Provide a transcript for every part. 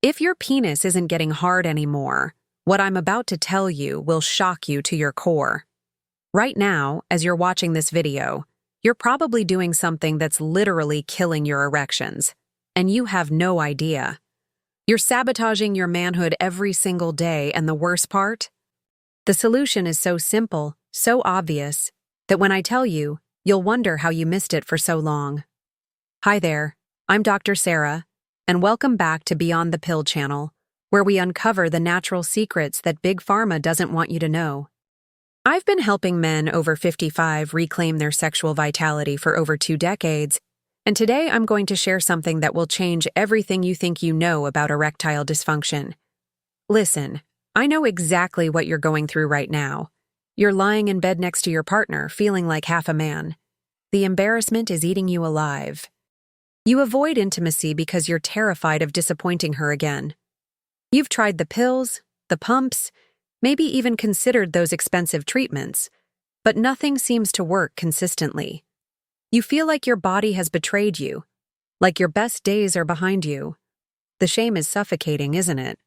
If your penis isn't getting hard anymore, what I'm about to tell you will shock you to your core. Right now, as you're watching this video, you're probably doing something that's literally killing your erections, and you have no idea. You're sabotaging your manhood every single day, and the worst part? The solution is so simple, so obvious, that when I tell you, you'll wonder how you missed it for so long. Hi there, I'm Dr. Sarah, and welcome back to Beyond the Pill channel, where we uncover the natural secrets that Big Pharma doesn't want you to know. I've been helping men over 55 reclaim their sexual vitality for over 2 decades, and today I'm going to share something that will change everything you think you know about erectile dysfunction. Listen, I know exactly what you're going through right now. You're lying in bed next to your partner, feeling like half a man. The embarrassment is eating you alive. You avoid intimacy because you're terrified of disappointing her again. You've tried the pills, the pumps, maybe even considered those expensive treatments, but nothing seems to work consistently. You feel like your body has betrayed you, like your best days are behind you. The shame is suffocating, isn't it?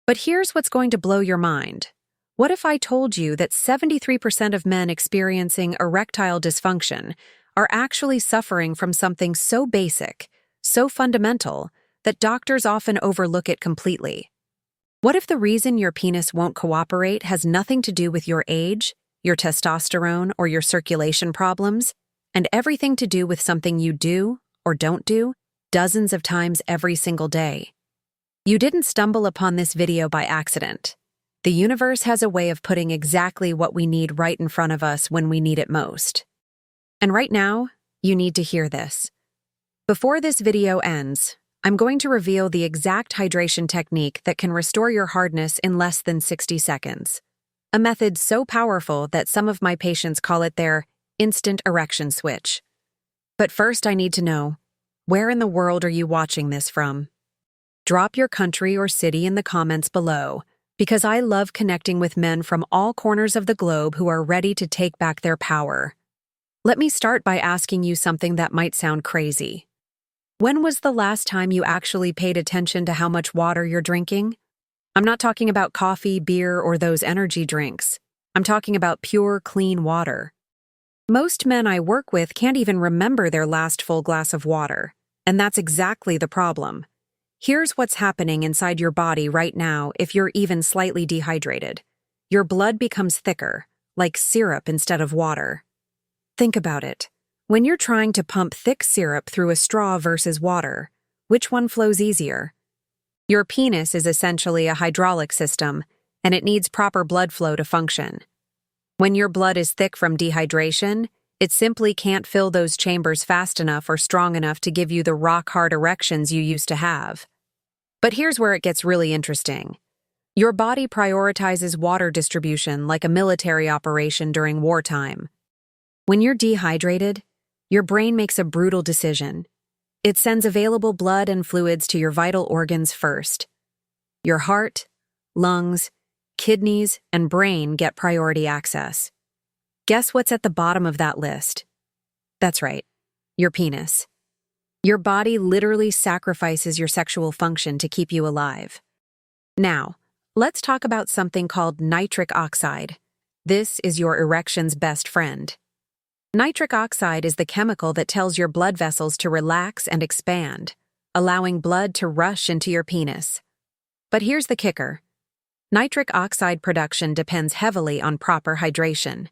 But here's what's going to blow your mind. What if I told you that 73% of men experiencing erectile dysfunction are actually suffering from something so basic, so fundamental, that doctors often overlook it completely? What if the reason your penis won't cooperate has nothing to do with your age, your testosterone, or your circulation problems, and everything to do with something you do, or don't do, dozens of times every single day? You didn't stumble upon this video by accident. The universe has a way of putting exactly what we need right in front of us when we need it most. And right now, you need to hear this. Before this video ends, I'm going to reveal the exact hydration technique that can restore your hardness in less than 60 seconds. A method so powerful that some of my patients call it their instant erection switch. But first I need to know, where in the world are you watching this from? Drop your country or city in the comments below, because I love connecting with men from all corners of the globe who are ready to take back their power. Let me start by asking you something that might sound crazy. When was the last time you actually paid attention to how much water you're drinking? I'm not talking about coffee, beer, or those energy drinks. I'm talking about pure, clean water. Most men I work with can't even remember their last full glass of water, and that's exactly the problem. Here's what's happening inside your body right now if you're even slightly dehydrated. Your blood becomes thicker, like syrup instead of water. Think about it. When you're trying to pump thick syrup through a straw versus water, which one flows easier? Your penis is essentially a hydraulic system, and it needs proper blood flow to function. When your blood is thick from dehydration, it simply can't fill those chambers fast enough or strong enough to give you the rock-hard erections you used to have. But here's where it gets really interesting. Your body prioritizes water distribution like a military operation during wartime. When you're dehydrated, your brain makes a brutal decision. It sends available blood and fluids to your vital organs first. Your heart, lungs, kidneys, and brain get priority access. Guess what's at the bottom of that list? That's right, your penis. Your body literally sacrifices your sexual function to keep you alive. Now, let's talk about something called nitric oxide. This is your erection's best friend. Nitric oxide is the chemical that tells your blood vessels to relax and expand, allowing blood to rush into your penis. But here's the kicker. Nitric oxide production depends heavily on proper hydration.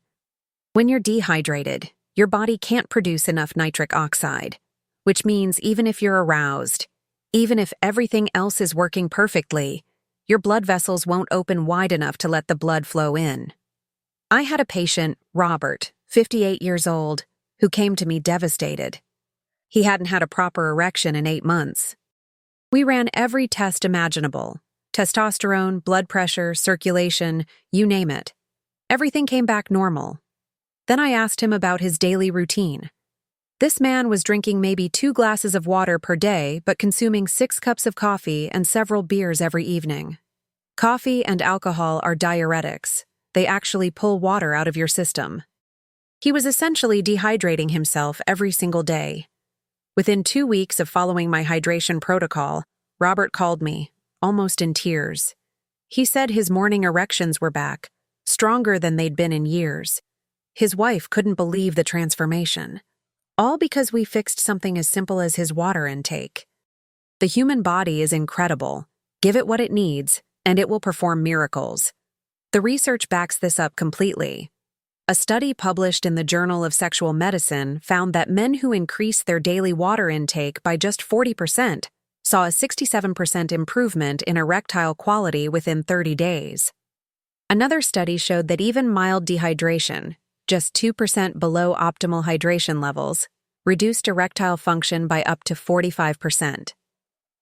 When you're dehydrated, your body can't produce enough nitric oxide, which means even if you're aroused, even if everything else is working perfectly, your blood vessels won't open wide enough to let the blood flow in. I had a patient, Robert, 58 years old, who came to me devastated. He hadn't had a proper erection in 8 months. We ran every test imaginable: testosterone, blood pressure, circulation, you name it. Everything came back normal. Then I asked him about his daily routine. This man was drinking maybe 2 glasses of water per day, but consuming 6 cups of coffee and several beers every evening. Coffee and alcohol are diuretics. They actually pull water out of your system. He was essentially dehydrating himself every single day. Within 2 weeks of following my hydration protocol, Robert called me, almost in tears. He said his morning erections were back, stronger than they'd been in years. His wife couldn't believe the transformation. All because we fixed something as simple as his water intake. The human body is incredible. Give it what it needs, and it will perform miracles. The research backs this up completely. A study published in the Journal of Sexual Medicine found that men who increased their daily water intake by just 40% saw a 67% improvement in erectile quality within 30 days. Another study showed that even mild dehydration, just 2% below optimal hydration levels, reduced erectile function by up to 45%.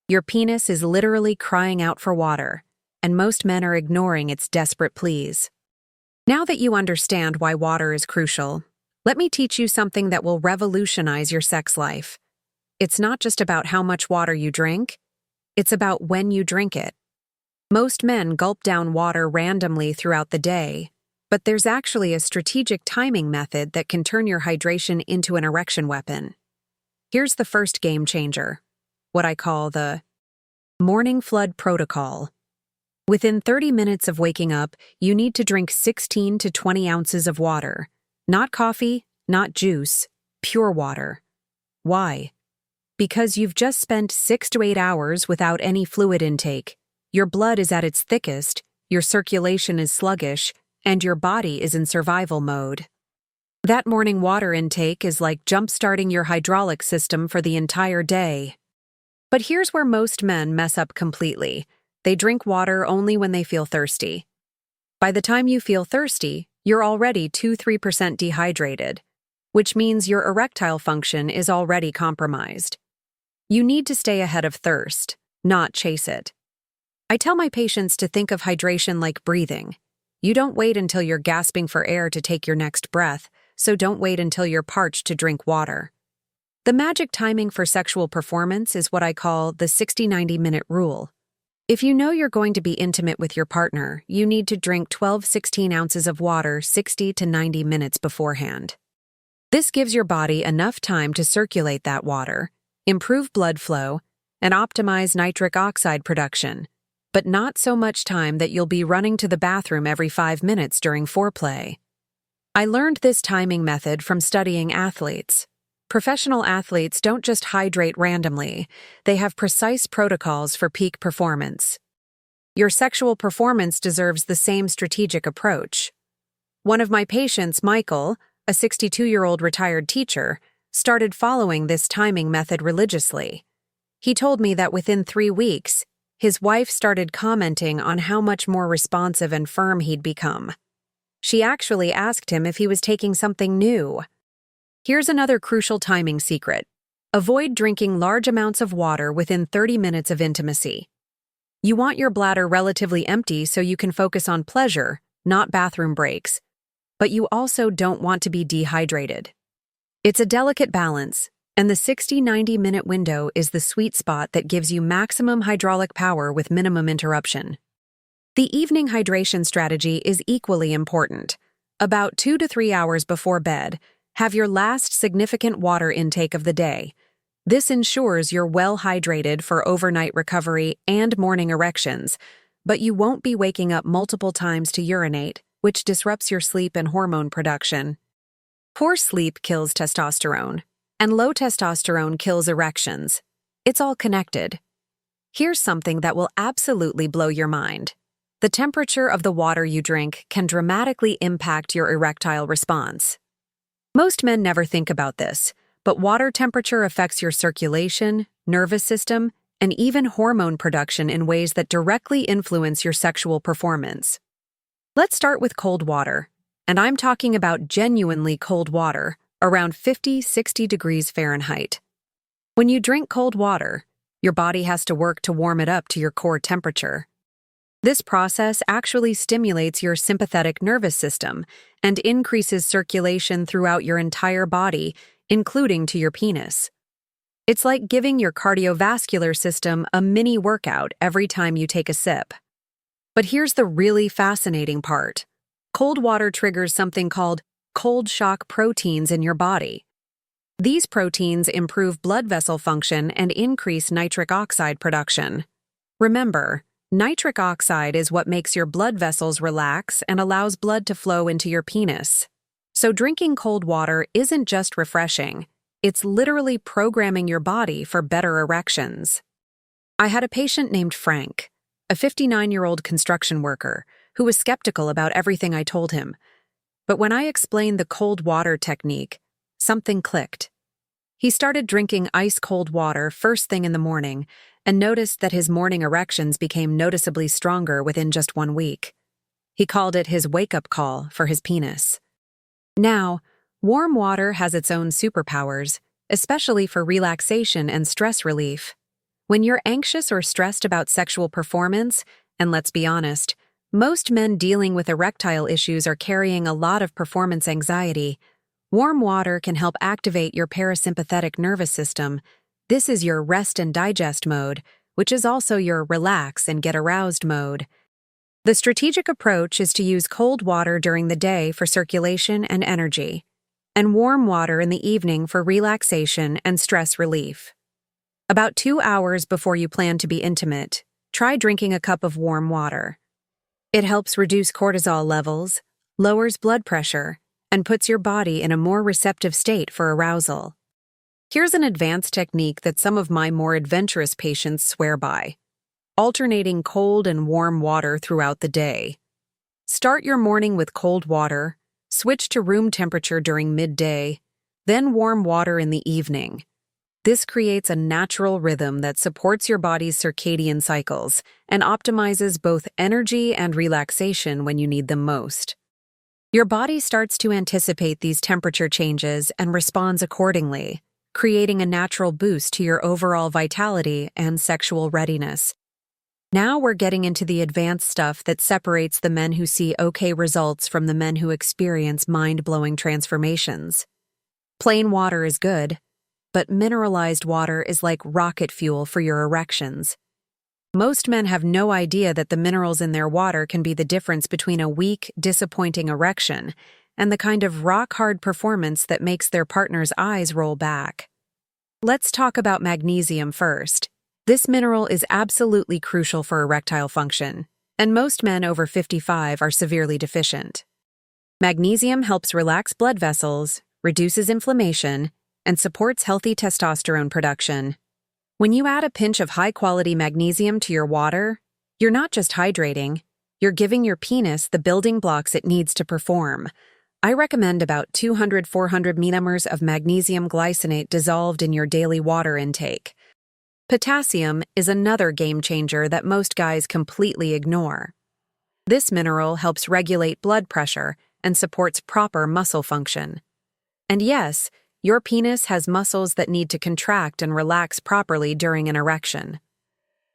Your penis is literally crying out for water, and most men are ignoring its desperate pleas. Now that you understand why water is crucial, let me teach you something that will revolutionize your sex life. It's not just about how much water you drink, it's about when you drink it. Most men gulp down water randomly throughout the day, but there's actually a strategic timing method that can turn your hydration into an erection weapon. Here's the first game changer, what I call the morning flood protocol. Within 30 minutes of waking up, you need to drink 16 to 20 ounces of water. Not coffee, not juice, pure water. Why? Because you've just spent 6 to 8 hours without any fluid intake. Your blood is at its thickest, your circulation is sluggish, and your body is in survival mode. That morning water intake is like jump-starting your hydraulic system for the entire day. But here's where most men mess up completely. They drink water only when they feel thirsty. By the time you feel thirsty, you're already 2-3% dehydrated, which means your erectile function is already compromised. You need to stay ahead of thirst, not chase it. I tell my patients to think of hydration like breathing. You don't wait until you're gasping for air to take your next breath, so don't wait until you're parched to drink water. The magic timing for sexual performance is what I call the 60-90-minute rule. If you know you're going to be intimate with your partner, you need to drink 12-16 ounces of water 60 to 90 minutes beforehand. This gives your body enough time to circulate that water, improve blood flow, and optimize nitric oxide production, but not so much time that you'll be running to the bathroom every 5 minutes during foreplay. I learned this timing method from studying athletes. Professional athletes don't just hydrate randomly, they have precise protocols for peak performance. Your sexual performance deserves the same strategic approach. One of my patients, Michael, a 62-year-old retired teacher, started following this timing method religiously. He told me that within 3 weeks, his wife started commenting on how much more responsive and firm he'd become. She actually asked him if he was taking something new. Here's another crucial timing secret. Avoid drinking large amounts of water within 30 minutes of intimacy. You want your bladder relatively empty so you can focus on pleasure, not bathroom breaks. But you also don't want to be dehydrated. It's a delicate balance, and the 60-90-minute window is the sweet spot that gives you maximum hydraulic power with minimum interruption. The evening hydration strategy is equally important. About 2 to 3 hours before bed, have your last significant water intake of the day. This ensures you're well hydrated for overnight recovery and morning erections, but you won't be waking up multiple times to urinate, which disrupts your sleep and hormone production. Poor sleep kills testosterone, and low testosterone kills erections. It's all connected. Here's something that will absolutely blow your mind. The temperature of the water you drink can dramatically impact your erectile response. Most men never think about this, but water temperature affects your circulation, nervous system, and even hormone production in ways that directly influence your sexual performance. Let's start with cold water, and I'm talking about genuinely cold water, around 50-60 degrees Fahrenheit. When you drink cold water, your body has to work to warm it up to your core temperature. This process actually stimulates your sympathetic nervous system and increases circulation throughout your entire body, including to your penis. It's like giving your cardiovascular system a mini workout every time you take a sip. But here's the really fascinating part. Cold water triggers something called cold shock proteins in your body. These proteins improve blood vessel function and increase nitric oxide production. Remember, Nitric oxide is what makes your blood vessels relax and allows blood to flow into your penis. So drinking cold water isn't just refreshing, it's literally programming your body for better erections. I had a patient named Frank, a 59-year-old construction worker, who was skeptical about everything I told him. But when I explained the cold water technique, something clicked. He started drinking ice-cold water first thing in the morning and noticed that his morning erections became noticeably stronger within just 1 week. He called it his wake-up call for his penis. Now, warm water has its own superpowers, especially for relaxation and stress relief. When you're anxious or stressed about sexual performance, and let's be honest, most men dealing with erectile issues are carrying a lot of performance anxiety, warm water can help activate your parasympathetic nervous system. This is your rest and digest mode, which is also your relax and get aroused mode. The strategic approach is to use cold water during the day for circulation and energy, and warm water in the evening for relaxation and stress relief. About 2 hours before you plan to be intimate, try drinking a cup of warm water. It helps reduce cortisol levels, lowers blood pressure, and puts your body in a more receptive state for arousal. Here's an advanced technique that some of my more adventurous patients swear by: alternating cold and warm water throughout the day. Start your morning with cold water, switch to room temperature during midday, then warm water in the evening. This creates a natural rhythm that supports your body's circadian cycles and optimizes both energy and relaxation when you need them most. Your body starts to anticipate these temperature changes and responds accordingly, creating a natural boost to your overall vitality and sexual readiness. Now we're getting into the advanced stuff that separates the men who see okay results from the men who experience mind-blowing transformations. Plain water is good, but mineralized water is like rocket fuel for your erections. Most men have no idea that the minerals in their water can be the difference between a weak, disappointing erection and the kind of rock-hard performance that makes their partner's eyes roll back. Let's talk about magnesium first. This mineral is absolutely crucial for erectile function, and most men over 55 are severely deficient. Magnesium helps relax blood vessels, reduces inflammation, and supports healthy testosterone production. When you add a pinch of high-quality magnesium to your water, you're not just hydrating, you're giving your penis the building blocks it needs to perform. I recommend about 200-400 milligrams of magnesium glycinate dissolved in your daily water intake. Potassium is another game changer that most guys completely ignore. This mineral helps regulate blood pressure and supports proper muscle function. And yes, your penis has muscles that need to contract and relax properly during an erection.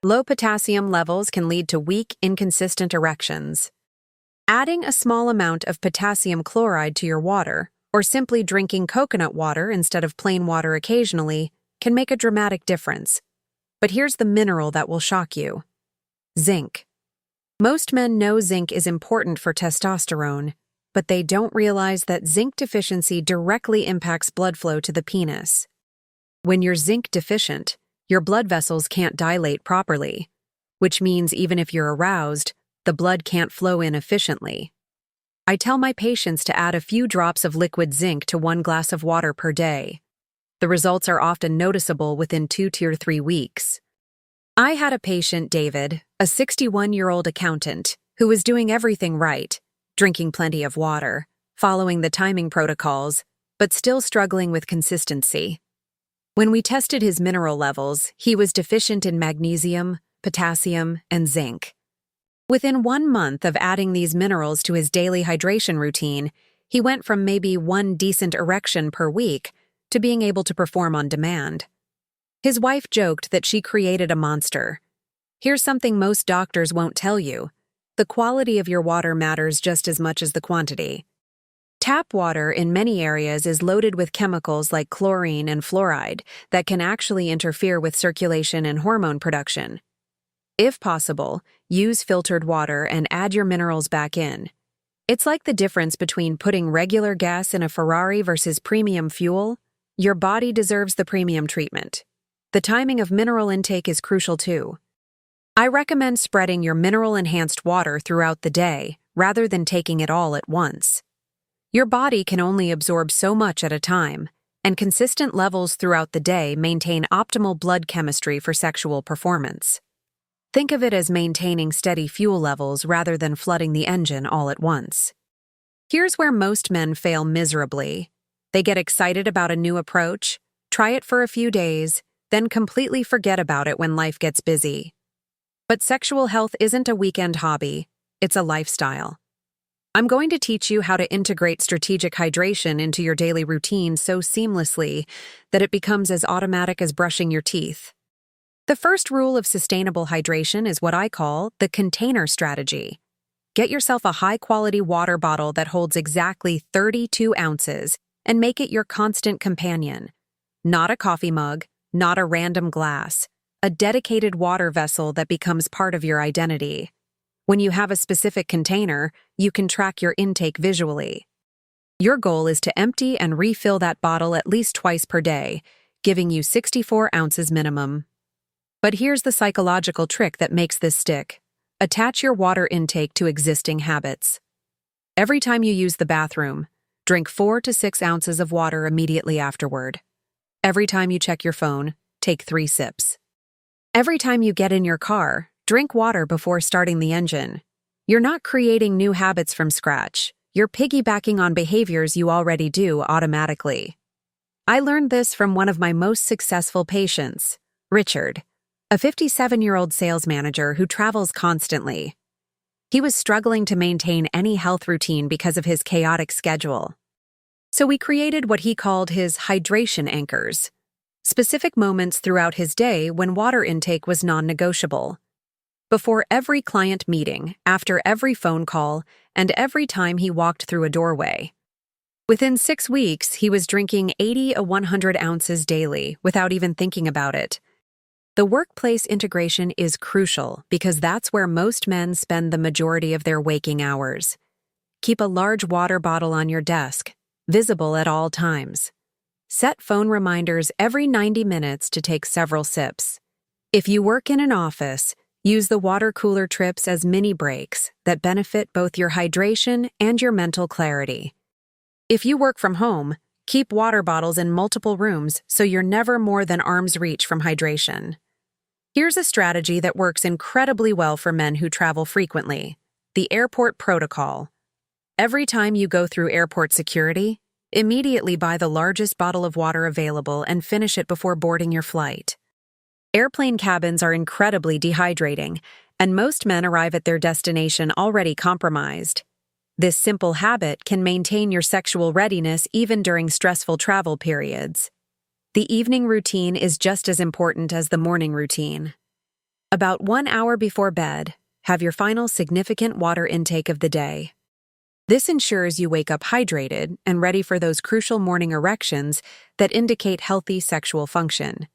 Low potassium levels can lead to weak, inconsistent erections. Adding a small amount of potassium chloride to your water, or simply drinking coconut water instead of plain water occasionally, can make a dramatic difference. But here's the mineral that will shock you: zinc. Most men know zinc is important for testosterone, but they don't realize that zinc deficiency directly impacts blood flow to the penis. When you're zinc deficient, your blood vessels can't dilate properly, which means even if you're aroused, the blood can't flow in efficiently. I tell my patients to add a few drops of liquid zinc to 1 glass of water per day. The results are often noticeable within 2 to 3 weeks. I had a patient, David, a 61-year-old accountant, who was doing everything right, drinking plenty of water, following the timing protocols, but still struggling with consistency. When we tested his mineral levels, he was deficient in magnesium, potassium, and zinc. Within 1 month of adding these minerals to his daily hydration routine, he went from maybe 1 decent erection per week to being able to perform on demand. His wife joked that she created a monster. Here's something most doctors won't tell you: the quality of your water matters just as much as the quantity. Tap water in many areas is loaded with chemicals like chlorine and fluoride that can actually interfere with circulation and hormone production. If possible, use filtered water and add your minerals back in. It's like the difference between putting regular gas in a Ferrari versus premium fuel. Your body deserves the premium treatment. The timing of mineral intake is crucial too. I recommend spreading your mineral-enhanced water throughout the day rather than taking it all at once. Your body can only absorb so much at a time, and consistent levels throughout the day maintain optimal blood chemistry for sexual performance. Think of it as maintaining steady fuel levels rather than flooding the engine all at once. Here's where most men fail miserably. They get excited about a new approach, try it for a few days, then completely forget about it when life gets busy. But sexual health isn't a weekend hobby, it's a lifestyle. I'm going to teach you how to integrate strategic hydration into your daily routine so seamlessly that it becomes as automatic as brushing your teeth. The first rule of sustainable hydration is what I call the container strategy. Get yourself a high-quality water bottle that holds exactly 32 ounces and make it your constant companion. Not a coffee mug, not a random glass. A dedicated water vessel that becomes part of your identity. When you have a specific container, you can track your intake visually. Your goal is to empty and refill that bottle at least twice per day, giving you 64 ounces minimum. But here's the psychological trick that makes this stick. Attach your water intake to existing habits. Every time you use the bathroom, drink 4 to 6 ounces of water immediately afterward. Every time you check your phone, take 3 sips. Every time you get in your car, drink water before starting the engine. You're not creating new habits from scratch. You're piggybacking on behaviors you already do automatically. I learned this from one of my most successful patients, Richard, a 57-year-old sales manager who travels constantly. He was struggling to maintain any health routine because of his chaotic schedule. So we created what he called his hydration anchors. Specific moments throughout his day when water intake was non-negotiable. Before every client meeting, after every phone call, and every time he walked through a doorway. Within 6 weeks, he was drinking 80 to 100 ounces daily without even thinking about it. The workplace integration is crucial because that's where most men spend the majority of their waking hours. Keep a large water bottle on your desk, visible at all times. Set phone reminders every 90 minutes to take several sips. If you work in an office, use the water cooler trips as mini breaks that benefit both your hydration and your mental clarity. If you work from home, keep water bottles in multiple rooms so you're never more than arm's reach from hydration. Here's a strategy that works incredibly well for men who travel frequently: the airport protocol. Every time you go through airport security, immediately buy the largest bottle of water available and finish it before boarding your flight. Airplane cabins are incredibly dehydrating, and most men arrive at their destination already compromised. This simple habit can maintain your sexual readiness even during stressful travel periods. The evening routine is just as important as the morning routine. About 1 hour before bed, have your final significant water intake of the day. This ensures you wake up hydrated and ready for those crucial morning erections that indicate healthy sexual function.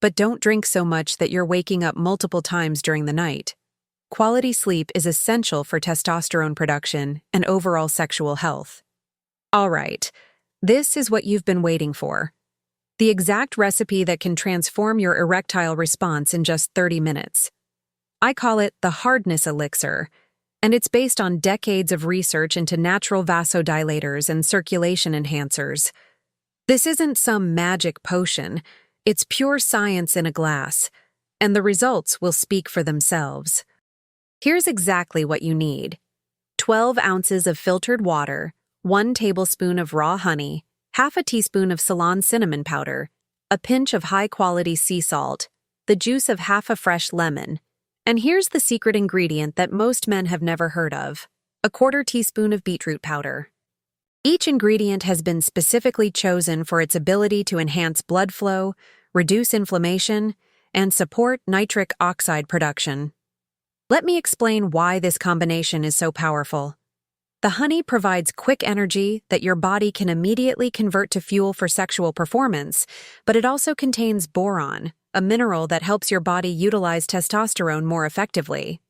But don't drink so much that you're waking up multiple times during the night. Quality sleep is essential for testosterone production and overall sexual health. All right, this is what you've been waiting for. The exact recipe that can transform your erectile response in just 30 minutes. I call it the Hardness Elixir, and it's based on decades of research into natural vasodilators and circulation enhancers. This isn't some magic potion, it's pure science in a glass, and the results will speak for themselves. Here's exactly what you need: 12 ounces of filtered water, 1 tablespoon of raw honey, half a teaspoon of Ceylon cinnamon powder, a pinch of high-quality sea salt, the juice of half a fresh lemon, and here's the secret ingredient that most men have never heard of: a 1/4 teaspoon of beetroot powder. Each ingredient has been specifically chosen for its ability to enhance blood flow, reduce inflammation, and support nitric oxide production. Let me explain why this combination is so powerful. The honey provides quick energy that your body can immediately convert to fuel for sexual performance, but it also contains boron, a mineral that helps your body utilize testosterone more effectively.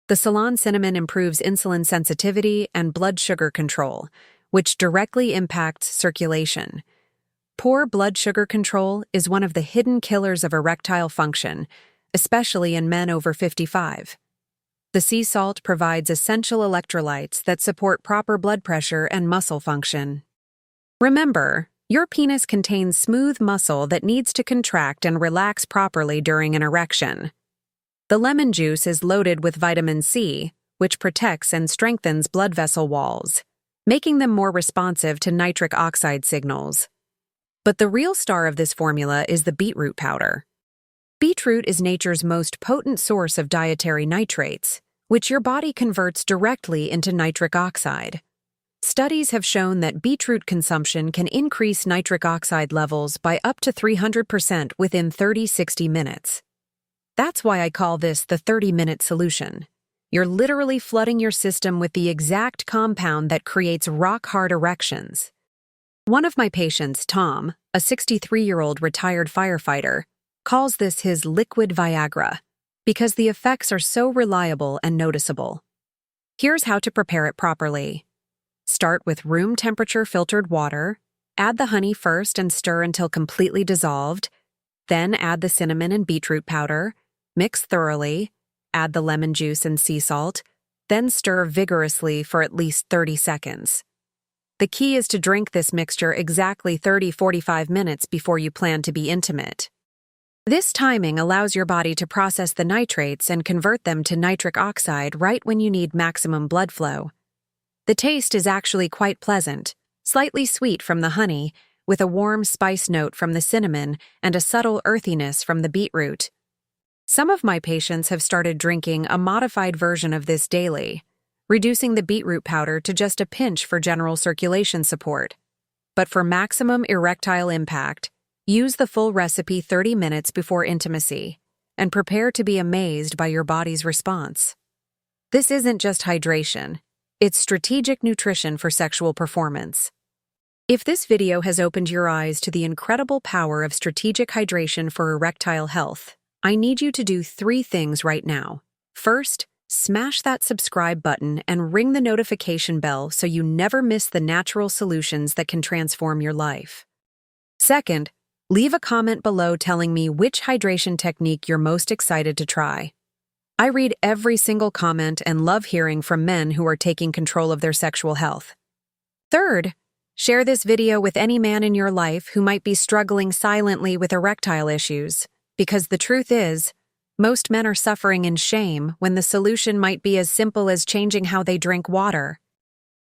The Ceylon cinnamon improves insulin sensitivity and blood sugar control, which directly impacts circulation. Poor blood sugar control is one of the hidden killers of erectile function, especially in men over 55. The sea salt provides essential electrolytes that support proper blood pressure and muscle function. Remember, your penis contains smooth muscle that needs to contract and relax properly during an erection. The lemon juice is loaded with vitamin C, which protects and strengthens blood vessel walls, making them more responsive to nitric oxide signals. But the real star of this formula is the beetroot powder. Beetroot is nature's most potent source of dietary nitrates, which your body converts directly into nitric oxide. Studies have shown that beetroot consumption can increase nitric oxide levels by up to 300% within 30-60 minutes. That's why I call this the 30-minute solution. You're literally flooding your system with the exact compound that creates rock-hard erections. One of my patients, Tom, a 63-year-old retired firefighter, calls this his liquid Viagra because the effects are so reliable and noticeable. Here's how to prepare it properly. Start with room temperature filtered water, add the honey first and stir until completely dissolved, then add the cinnamon and beetroot powder, mix thoroughly, add the lemon juice and sea salt, then stir vigorously for at least 30 seconds. The key is to drink this mixture exactly 30-45 minutes before you plan to be intimate. This timing allows your body to process the nitrates and convert them to nitric oxide right when you need maximum blood flow. The taste is actually quite pleasant, slightly sweet from the honey, with a warm spice note from the cinnamon and a subtle earthiness from the beetroot. Some of my patients have started drinking a modified version of this daily, reducing the beetroot powder to just a pinch for general circulation support. But for maximum erectile impact, use the full recipe 30 minutes before intimacy, and prepare to be amazed by your body's response. This isn't just hydration, it's strategic nutrition for sexual performance. If this video has opened your eyes to the incredible power of strategic hydration for erectile health, I need you to do 3 things right now. First, smash that subscribe button and ring the notification bell so you never miss the natural solutions that can transform your life. Second, leave a comment below telling me which hydration technique you're most excited to try. I read every single comment and love hearing from men who are taking control of their sexual health. Third, share this video with any man in your life who might be struggling silently with erectile issues, because the truth is, most men are suffering in shame when the solution might be as simple as changing how they drink water.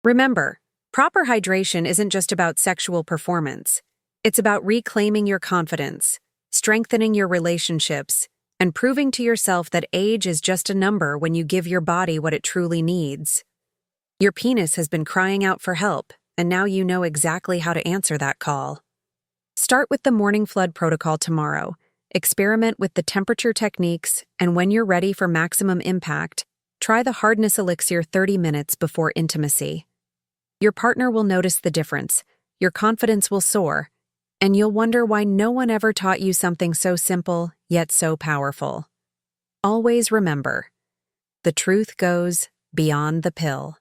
Remember, proper hydration isn't just about sexual performance. It's about reclaiming your confidence, strengthening your relationships, and proving to yourself that age is just a number when you give your body what it truly needs. Your penis has been crying out for help, and now you know exactly how to answer that call. Start with the morning flood protocol tomorrow. Experiment with the temperature techniques, and when you're ready for maximum impact, try the Hardness Elixir 30 minutes before intimacy. Your partner will notice the difference, your confidence will soar, and you'll wonder why no one ever taught you something so simple, yet so powerful. Always remember, the truth goes beyond the pill.